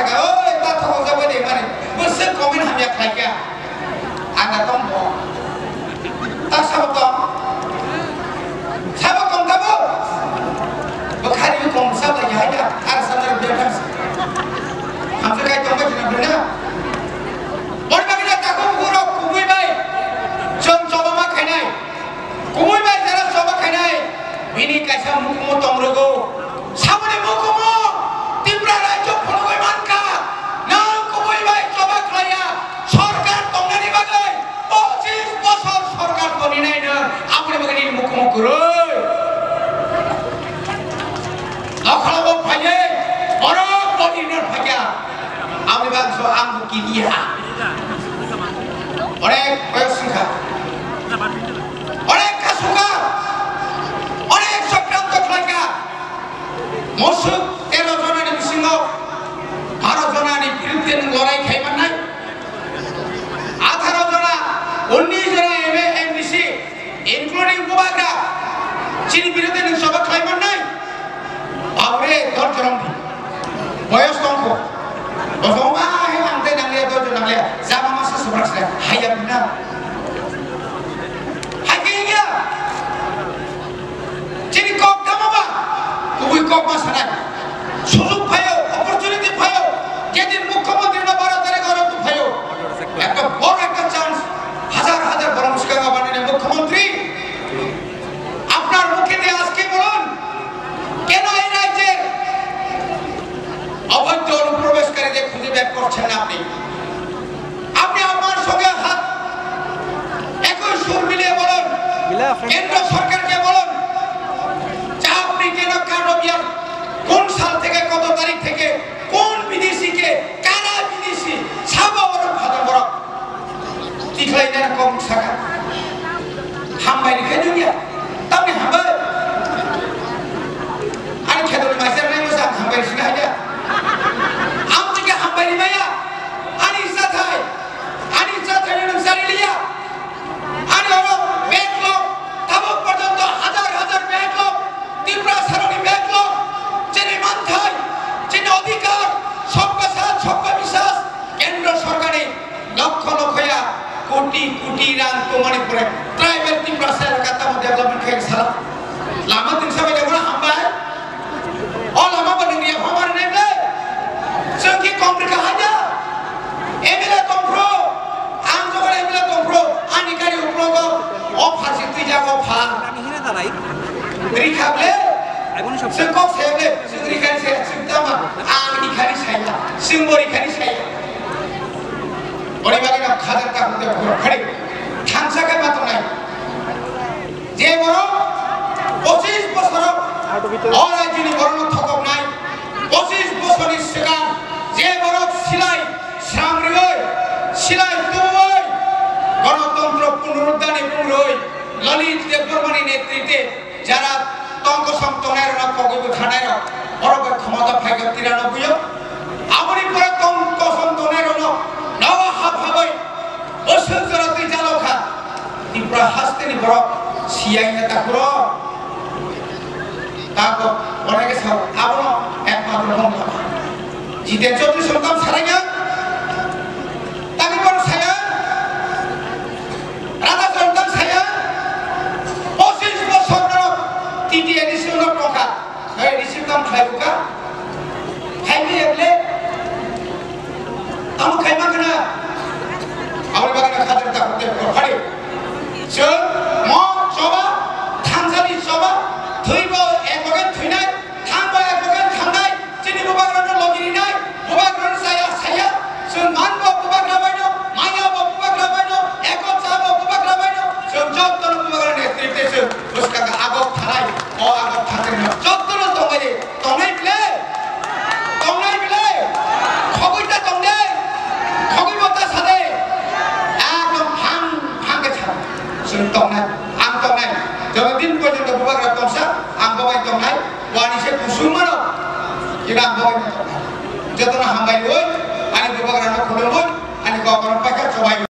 saga oi ta thong ja bade mane bose comment hamya khai kya anda tom bo ta sabak tom tabo bukhari kom sab la ya ya ar samar bekas hamse kai tom bajna bena bor bagina ta ko guro kumui bai jom joba ma khainai kumui bai jara joba khainai bini kaisa mukmo tom rogo samone mukmo Tripura রাজ্য ফলগই মানকা নাম কবই ভাই জবা খাইয়া সরকার তংনানি বাগে 25 বছর সরকার তো নিনাই না আপনি বাগে মুখমুখ করই লখলাবো ভাইয়ে বড় বডিনার ভাইয়া আমি বাগসো আমু কি দিয়া অনেক বয়স সংখ্যা অনেক কাসুকা অনেক চক্রান্ত খাইকা মসুক 13 জনের বিসিঙ্গ 12 জনের বিরুদ্ধে লড়াই খাইবার নাই 18 জনা 19 জনা এমবিসি ইনক্লুডিং বুবাগরা চিনি বিরুদ্ধে সভা খাইবার নাই বাবরে 10 জন বয়স কম বসমা হে আমতে নাংলিয়া 10 জন নাংলিয়া জামা মাসে সবরাসলে হাইয়া বিনা হাইয়া চিনি কক দামাবা কুই কক মাসানা সুযোগ পায়ও অপরচুনিটি পায়ও যেদিন মুখ্যমন্ত্রী না 12 তারিখ গরম পায়ও একটা বড় একটা চান্স হাজার হাজার বড় মুশকিল বানানো মুখ্যমন্ত্রী আপনার মুখে দিয়ে আজকে বলুন কেন এই রাজ্যের অবৈধ অনুপ্রবেশকারীদের খুঁজে বের করছেন না আপনি আমার সঙ্গে হাত একই সুর মিলিয়ে বলুন কেন্দ্র সরকারকে বলুন যা আপনি কেন কারবিয়ার কোন সাল থেকে কত তারিখ থেকে কোন বিদেশিকে কারা বিদেশি সাবর ভাদা বড় তিখলাইনা কম শাখা হামবাই রেখে দুনিয়া তামনি হামবাই আরে খেদর মাইসার নাই মসা হামবাই শিখা যা আম থেকে হামবাই মায়া আনি সাথাই নমসারি লিয়া আনি হলো ব্যাকলগ তাবক পর্যন্ত হাজার হাজার ব্যাকলগ ত্রিপুরা সারণী ব্যাকলগ যিনি মানথাই যিনি অধিকার সবকা সাথ সবকা বিশ্বাস কেন্দ্র সরকারে লক্ষ লক্ষয়া কোটি কোটি রান প্রমাণিত করে ট্রাইবাল ত্রিপুরা এলাকাতে ডেভেলপমেন্ট খেয়ে সারা লামা দিন সবাই দেখো না হামবাই ও লামা বনিয়া হমার নেবে সঙ্গে কমপ্লিকা হাজা এমএলএ কমপ্রো আম জগরে এমএলএ কমপ্রো আনিকারি উপলগ ও ফাসি তুই যাগো ফা আমি হিনে দাঁড়াই রিখাবলে Sengkok saya boleh, sengrikan saya, sengtama, angkari saya, semborikan saya. Orang bagi nak khadar tak boleh buat, hari, thansa kan matu naik. Jadi orang, 25 bosor, orang jadi orang thokok naik, 25 bosor ini sekarang, jadi orang silai, samrioi, silai tuoi, গণতন্ত্র পুনরুদ্ধারে পুনরুই ললিত দেববর্মানি নেতৃত্বে যারা তঙ্গ সম্তনের কগব খানায় বড় ক্ষমতা ফাইকে 93 আমরি পরে তঙ্গ সম্তনের নব hub হাবই অসুখ জরতি জালখা ত্রিপুরা হাসতেনি বড় সিয়াই নেতা করো তাকো অনেকে সব আবো একমাত্র বন্ধ জিতে 34 সংগ্রাম সারাইয়া তাকে বড় ছায়া রাধা সংগ্রাম ছায়া 25 বছর তিটি এডিশন টাকা সেই এডিশন দাম খাইবুকা খাইবি এবলে আম খাইবা কেনা আমার বাগানে খাদের তা করতে পারে সো ম সবা থানসানি সবা থইব এক বাগান থইনাই থানবা এক বাগান থাননাই চিনি বাগান লগিনি নাই বাগান সায়া সায়া সো মানব বাগান বাইনো মায়া বাগান বাইনো এক চাব বাগান বাইনো সো যতন বাগান নেতৃত্বে সো उसका আগক থালাই ও আগক থাকে না যতন তঙ্গাই তঙ্গাই বিলে খগইতা তঙ্গে খগইবতা সাদে একদম ভাঙকে ছাড় শুন তঙ্গাই আম তঙ্গাই যতদিন পর্যন্ত বাগান তংসা আম বাবাই তঙ্গাই ওয়ানি সে কুসুমানো কিবা বাবাই যতন হামবাই ওই আনি বাগান খুলবই আনি গগন